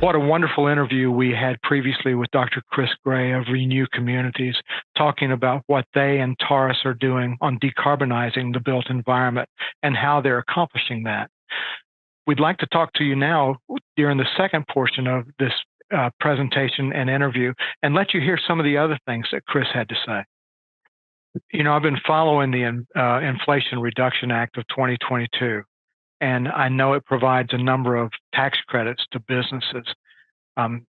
What a wonderful interview we had previously with Dr. Chris Gray of Renew Communities, talking about what they and Taurus are doing on decarbonizing the built environment and how they're accomplishing that. We'd like to talk to you now during the second portion of this presentation and interview and let you hear some of the other things that Chris had to say. You know, I've been following the Inflation Reduction Act of 2022, and I know it provides a number of tax credits to businesses.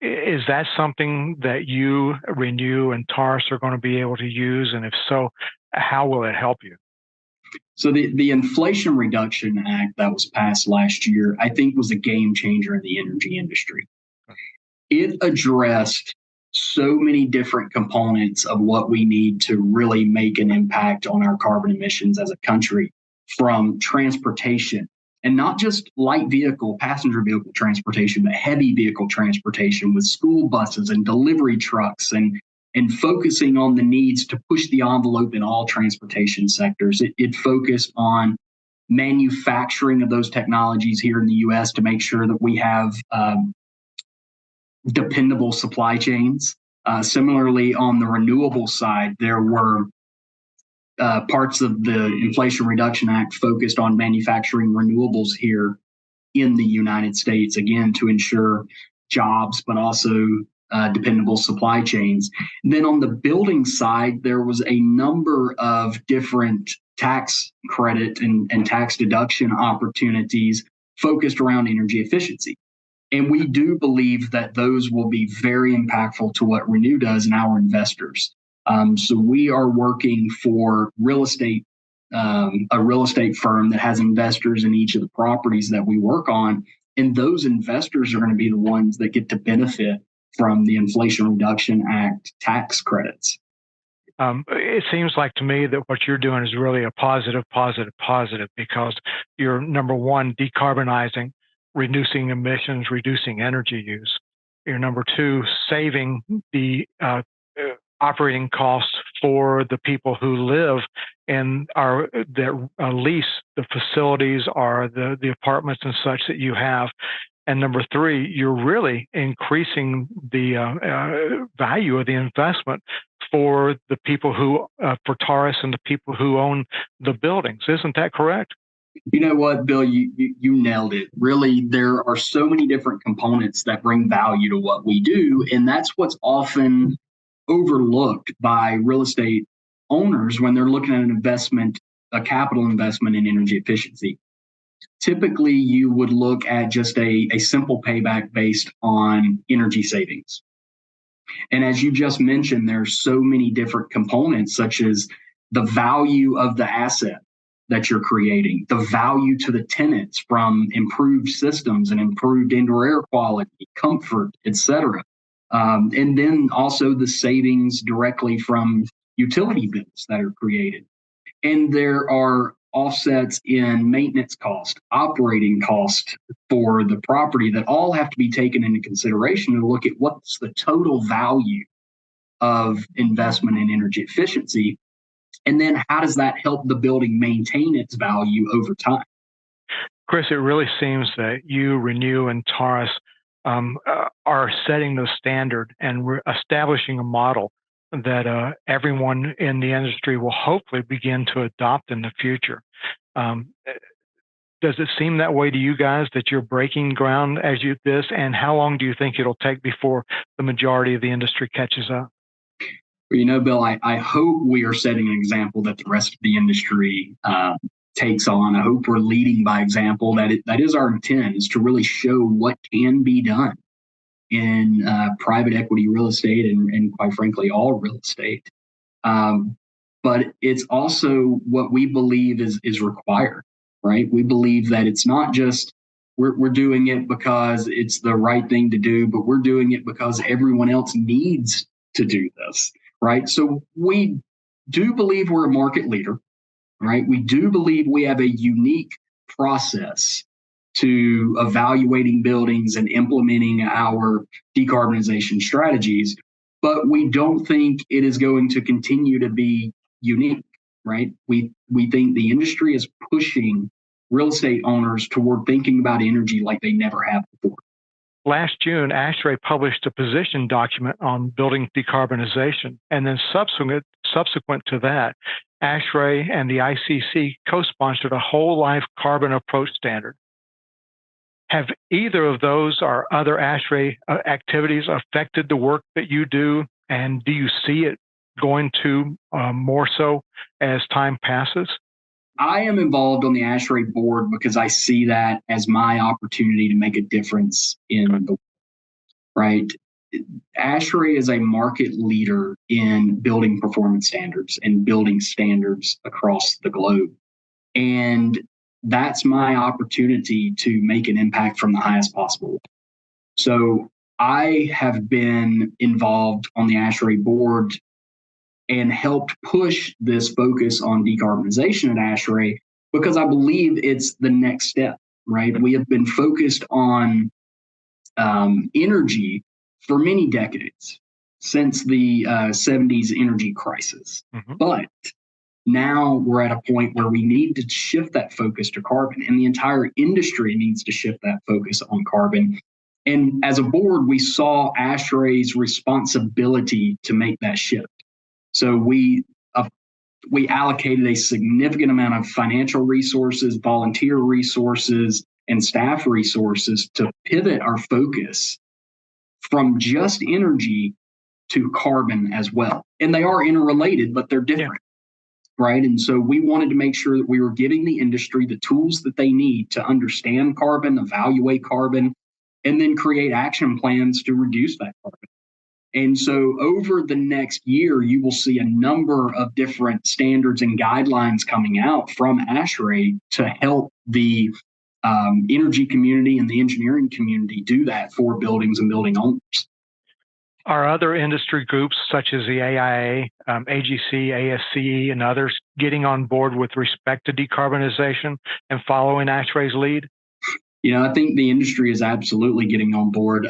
Is that something that you, Renew, and Taurus are going to be able to use? And if so, how will it help you? So the Inflation Reduction Act that was passed last year, I think, was a game changer in the energy industry. It addressed so many different components of what we need to really make an impact on our carbon emissions as a country, from transportation, and not just light vehicle, passenger vehicle transportation, but heavy vehicle transportation with school buses and delivery trucks, and focusing on the needs to push the envelope in all transportation sectors. It focused on manufacturing of those technologies here in the U.S. to make sure that we have dependable supply chains. Similarly, on the renewable side, there were parts of the Inflation Reduction Act focused on manufacturing renewables here in the United States, again, to ensure jobs, but also dependable supply chains. And then on the building side, there was a number of different tax credit and tax deduction opportunities focused around energy efficiency. And we do believe that those will be very impactful to what Renew does and our investors. So we are working for a real estate firm that has investors in each of the properties that we work on. And those investors are going to be the ones that get to benefit from the Inflation Reduction Act tax credits. It seems like to me that what you're doing is really a positive, because you're, number one, decarbonizing, reducing emissions, reducing energy use. You're, number two, saving the operating costs for the people who live and that lease the facilities or the apartments and such that you have. And number three, you're really increasing the value of the investment for the people who, for Taurus and the people who own the buildings. Isn't that correct? You know what, Bill, you nailed it. Really, there are so many different components that bring value to what we do. And that's what's often overlooked by real estate owners when they're looking at an investment, a capital investment in energy efficiency. Typically, you would look at just a simple payback based on energy savings. And as you just mentioned, there's so many different components, such as the value of the asset that you're creating, the value to the tenants from improved systems and improved indoor air quality, comfort, etc. And then also the savings directly from utility bills that are created. And there are offsets in maintenance cost, operating cost for the property that all have to be taken into consideration to look at what's the total value of investment in energy efficiency. And then how does that help the building maintain its value over time? Chris, it really seems that you, Renew, and Taurus are setting the standard and establishing a model that everyone in the industry will hopefully begin to adopt in the future. Does it seem that way to you guys, that you're breaking ground as you this? And how long do you think it'll take before the majority of the industry catches up? You know, Bill, I hope we are setting an example that the rest of the industry takes on. I hope we're leading by example. That is our intent, is to really show what can be done in private equity real estate and quite frankly, all real estate. But it's also what we believe is required, right? We believe that it's not just we're doing it because it's the right thing to do, but we're doing it because everyone else needs to do this. Right. So we do believe we're a market leader, right? We do believe we have a unique process to evaluating buildings and implementing our decarbonization strategies, but we don't think it is going to continue to be unique, right? We think the industry is pushing real estate owners toward thinking about energy like they never have before. Last June, ASHRAE published a position document on building decarbonization, and then subsequent to that, ASHRAE and the ICC co-sponsored a whole life carbon approach standard. Have either of those or other ASHRAE activities affected the work that you do, and do you see it going to more so as time passes? I am involved on the ASHRAE board because I see that as my opportunity to make a difference in the world, right? ASHRAE is a market leader in building performance standards and building standards across the globe. And that's my opportunity to make an impact from the highest possible level. So I have been involved on the ASHRAE board and helped push this focus on decarbonization at ASHRAE because I believe it's the next step, right? We have been focused on energy for many decades, since the 70s energy crisis. Mm-hmm. But now we're at a point where we need to shift that focus to carbon, and the entire industry needs to shift that focus on carbon. And as a board, we saw ASHRAE's responsibility to make that shift. So we allocated a significant amount of financial resources, volunteer resources, and staff resources to pivot our focus from just energy to carbon as well. And they are interrelated, but they're different, right? And so we wanted to make sure that we were giving the industry the tools that they need to understand carbon, evaluate carbon, and then create action plans to reduce that carbon. And so over the next year, you will see a number of different standards and guidelines coming out from ASHRAE to help the energy community and the engineering community do that for buildings and building owners. Are other industry groups such as the AIA, AGC, ASCE, and others getting on board with respect to decarbonization and following ASHRAE's lead? I think the industry is absolutely getting on board.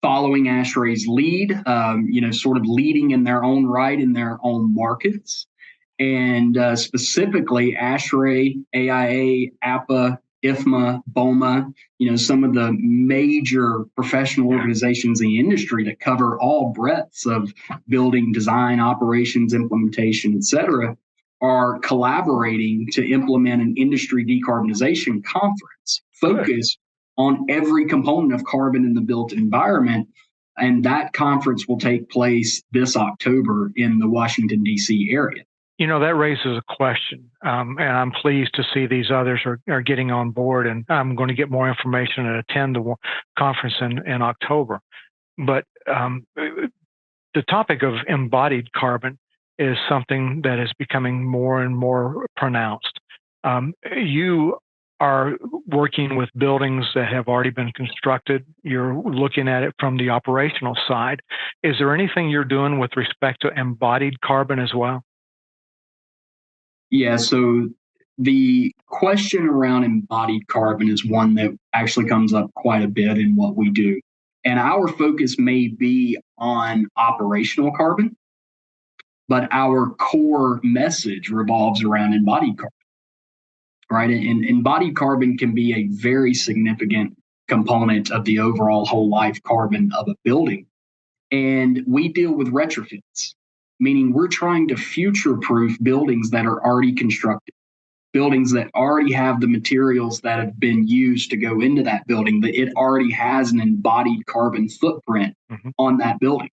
Following ASHRAE's lead, sort of leading in their own right in their own markets. And specifically ASHRAE, AIA, APA, IFMA, BOMA, some of the major professional organizations in the industry that cover all breadths of building design, operations, implementation, et cetera, are collaborating to implement an industry decarbonization conference focused on every component of carbon in the built environment. And that conference will take place this October in the Washington, D.C. area. That raises a question, and I'm pleased to see these others are getting on board, and I'm going to get more information and attend the conference in October. But the topic of embodied carbon is something that is becoming more and more pronounced. You are working with buildings that have already been constructed. You're looking at it from the operational side. Is there anything you're doing with respect to embodied carbon as well? Yeah, so the question around embodied carbon is one that actually comes up quite a bit in what we do. And our focus may be on operational carbon, but our core message revolves around embodied carbon, right? And embodied carbon can be a very significant component of the overall whole life carbon of a building. And we deal with retrofits, meaning we're trying to future-proof buildings that are already constructed, buildings that already have the materials that have been used to go into that building, that it already has an embodied carbon footprint on that building.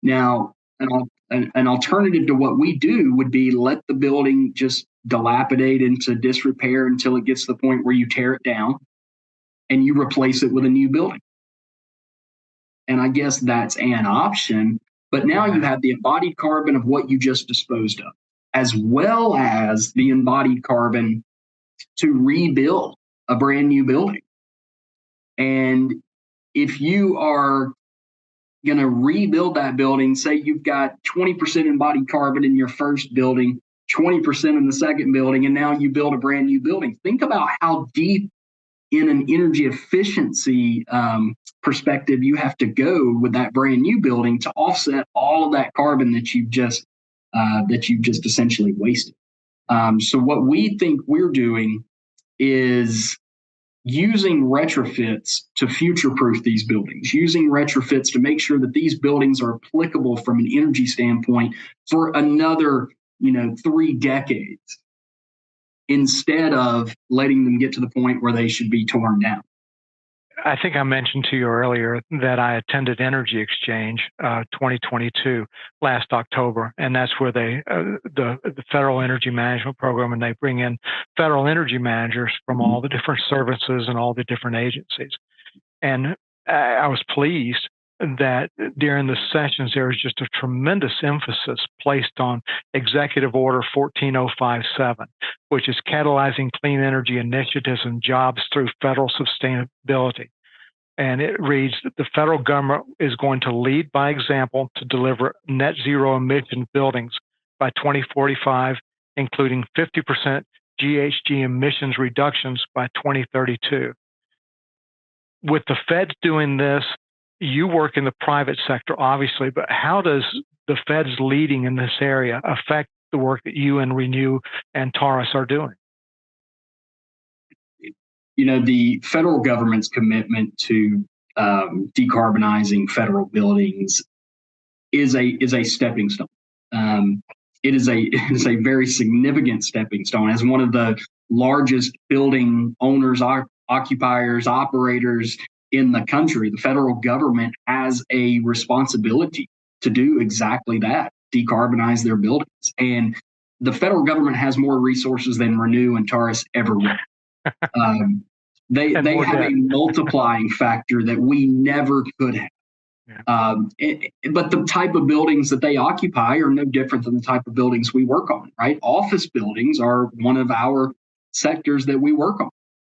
Now, an alternative to what we do would be let the building just dilapidate into disrepair until it gets to the point where you tear it down and you replace it with a new building. And I guess that's an option. But now you have the embodied carbon of what you just disposed of, as well as the embodied carbon to rebuild a brand new building. And if you are going to rebuild that building, say you've got 20% embodied carbon in your first building, 20% in the second building, and now you build a brand new building. Think about how deep in an energy efficiency perspective you have to go with that brand new building to offset all of that carbon that you've just essentially wasted. So what we think we're doing is using retrofits to future-proof these buildings, using retrofits to make sure that these buildings are applicable from an energy standpoint for another, 3 decades, instead of letting them get to the point where they should be torn down. I think I mentioned to you earlier that I attended Energy Exchange 2022 last October, and that's where the Federal Energy Management Program, and they bring in federal energy managers from all the different services and all the different agencies. And I was pleased that during the sessions there was just a tremendous emphasis placed on Executive Order 14057, which is catalyzing clean energy initiatives and jobs through federal sustainability. And it reads that the federal government is going to lead by example to deliver net zero emission buildings by 2045, including 50% GHG emissions reductions by 2032. With the feds doing this, you work in the private sector, obviously, but how does the feds leading in this area affect the work that you and Renew and Taurus are doing? The federal government's commitment to decarbonizing federal buildings is a stepping stone. It is a very significant stepping stone. As one of the largest building owners, occupiers, operators in the country, the federal government has a responsibility to do exactly that, decarbonize their buildings. And the federal government has more resources than Renew and Taurus ever will. They have a multiplying factor that we never could have. Yeah. But the type of buildings that they occupy are no different than the type of buildings we work on, right? Office buildings are one of our sectors that we work on.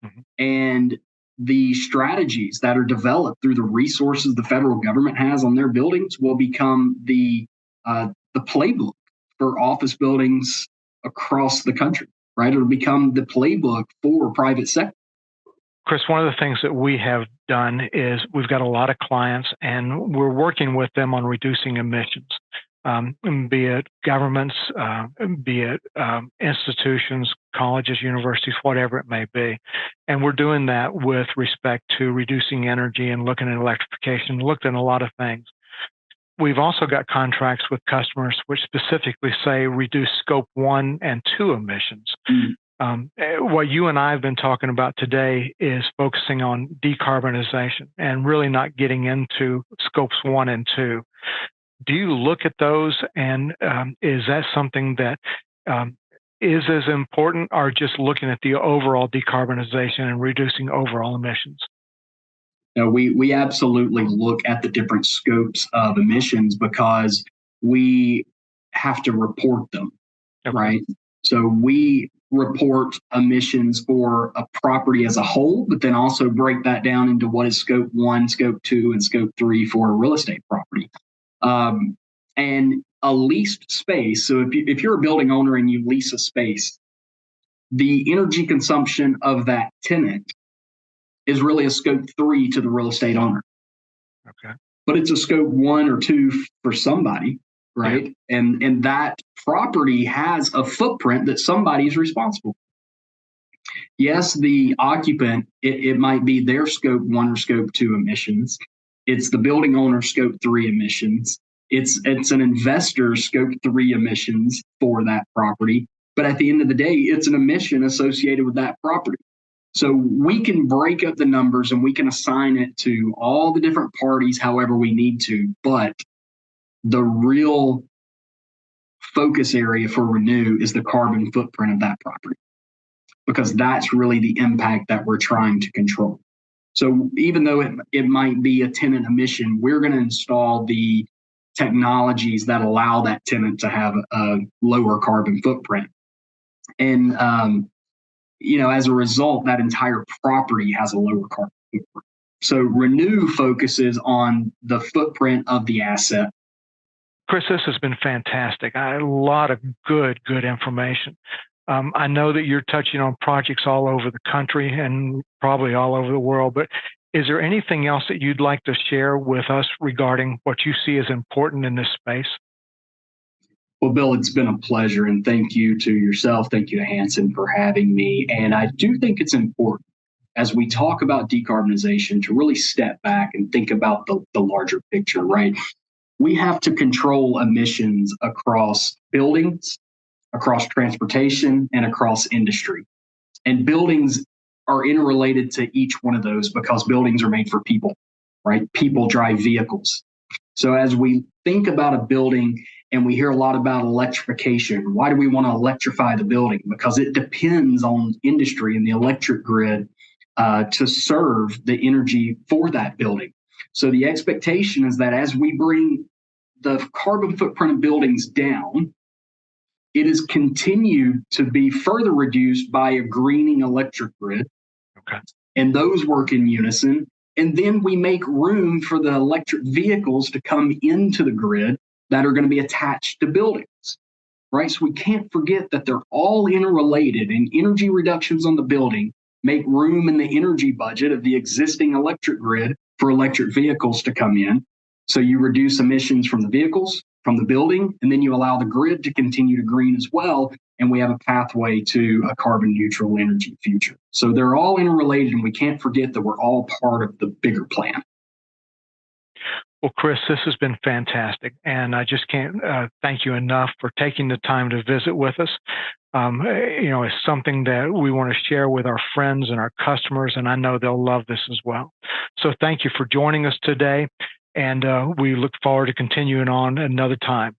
Mm-hmm. And the strategies that are developed through the resources the federal government has on their buildings will become the playbook for office buildings across the country, right? It'll become the playbook for private sector. Chris, one of the things that we have done is we've got a lot of clients and we're working with them on reducing emissions, be it governments, be it institutions, colleges, universities, whatever it may be. And we're doing that with respect to reducing energy and looking at electrification, looked at a lot of things. We've also got contracts with customers which specifically say reduce scope 1 and 2 emissions. Mm. What you and I have been talking about today is focusing on decarbonization and really not getting into scopes 1 and 2. Do you look at those, and is that something that is as important, or just looking at the overall decarbonization and reducing overall emissions? No, we absolutely look at the different scopes of emissions because we have to report them, okay. Right? So we report emissions for a property as a whole, but then also break that down into what is scope 1, scope 2, and scope 3 for a real estate property. And a leased space. So if you're a building owner and you lease a space, the energy consumption of that tenant is really a scope 3 to the real estate owner. Okay. But it's a scope 1 or 2 for somebody, right? Yeah. And that property has a footprint that somebody is responsible for. Yes, the occupant, it might be their scope 1 or scope 2 emissions. It's the building owner scope 3 emissions. It's an investor's scope 3 emissions for that property. But at the end of the day, it's an emission associated with that property. So we can break up the numbers and we can assign it to all the different parties however we need to. But the real focus area for Renew is the carbon footprint of that property, because that's really the impact that we're trying to control. So even though it might be a tenant emission, we're going to install the technologies that allow that tenant to have a lower carbon footprint. And, as a result, that entire property has a lower carbon footprint. So Renew focuses on the footprint of the asset. Chris, this has been fantastic. A lot of good information. I know that you're touching on projects all over the country and probably all over the world, but is there anything else that you'd like to share with us regarding what you see as important in this space? Well, Bill, it's been a pleasure, and thank you to yourself. Thank you to Hanson for having me. And I do think it's important as we talk about decarbonization to really step back and think about the larger picture, right? We have to control emissions across buildings, across transportation, and across industry. And buildings are interrelated to each one of those because buildings are made for people, right? People drive vehicles. So as we think about a building and we hear a lot about electrification, why do we want to electrify the building? Because it depends on industry and the electric grid to serve the energy for that building. So the expectation is that as we bring the carbon footprint of buildings down, it is continued to be further reduced by a greening electric grid. Okay. And those work in unison. And then we make room for the electric vehicles to come into the grid that are going to be attached to buildings, right? So we can't forget that they're all interrelated, and energy reductions on the building make room in the energy budget of the existing electric grid for electric vehicles to come in. So you reduce emissions from the vehicles, from the building, and then you allow the grid to continue to green as well. And we have a pathway to a carbon neutral energy future. So they're all interrelated, and we can't forget that we're all part of the bigger plan. Well, Chris, this has been fantastic, and I just can't thank you enough for taking the time to visit with us. It's something that we want to share with our friends and our customers, and I know they'll love this as well. So thank you for joining us today, and we look forward to continuing on another time.